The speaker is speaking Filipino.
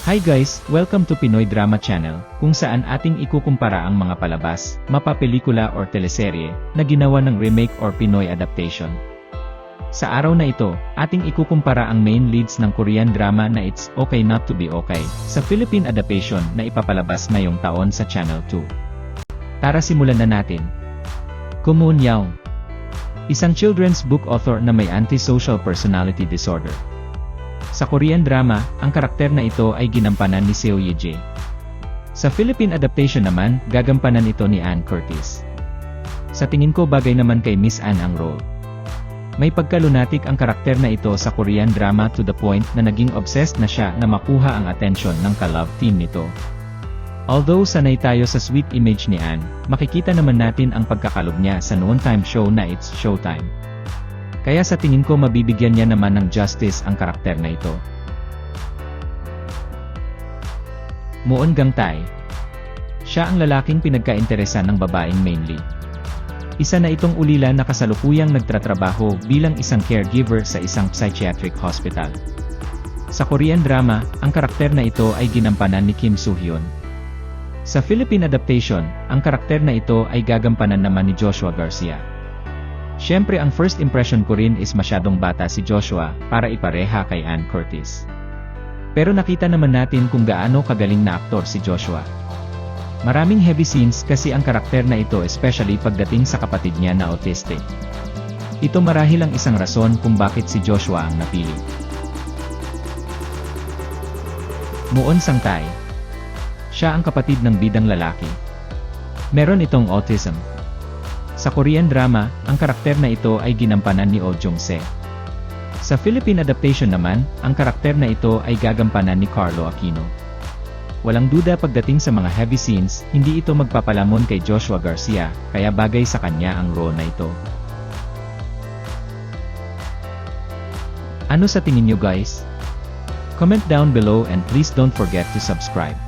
Hi guys, welcome to Pinoy Drama Channel, kung saan ating ikukumpara ang mga palabas, mapapelikula or teleserye, na ginawa ng remake or Pinoy adaptation. Sa araw na ito, ating ikukumpara ang main leads ng Korean drama na It's Okay Not to Be Okay, sa Philippine adaptation na ipapalabas ngayong taon sa Channel 2. Tara simulan na natin. Ko Moon Young, isang children's book author na may antisocial personality disorder. Sa Korean drama, ang karakter na ito ay ginampanan ni Seo Ye-jae. Sa Philippine adaptation naman, gagampanan ito ni Ann Curtis. Sa tingin ko bagay naman kay Miss Ann ang role. May pagkalunatic ang karakter na ito sa Korean drama to the point na naging obsessed na siya na makuha ang atensyon ng ka-love team nito. Although sanay tayo sa sweet image ni Ann, makikita naman natin ang pagkakalob niya sa noontime show na It's Showtime. Kaya sa tingin ko mabibigyan niya naman ng justice ang karakter na ito. Moon Gang-tae. Siya ang lalaking pinagkainteresan ng babaeng main lead. Isa na itong ulila na kasalukuyang nagtatrabaho bilang isang caregiver sa isang psychiatric hospital. Sa Korean drama, ang karakter na ito ay ginampanan ni Kim Soo-hyun. Sa Philippine adaptation, ang karakter na ito ay gagampanan naman ni Joshua Garcia. Siyempre ang first impression ko rin is masyadong bata si Joshua para ipareha kay Ann Curtis. Pero nakita naman natin kung gaano kagaling na aktor si Joshua. Maraming heavy scenes kasi ang karakter na ito especially pagdating sa kapatid niya na autistic. Ito marahil ang isang rason kung bakit si Joshua ang napili. Moon Sang-tae. Siya ang kapatid ng bidang lalaki. Meron itong autism. Sa Korean drama, ang karakter na ito ay ginampanan ni Oh Jung-se. Sa Philippine adaptation naman, ang karakter na ito ay gagampanan ni Carlo Aquino. Walang duda pagdating sa mga heavy scenes, hindi ito magpapalamon kay Joshua Garcia, kaya bagay sa kanya ang role na ito. Ano sa tingin nyo guys? Comment down below and please don't forget to subscribe.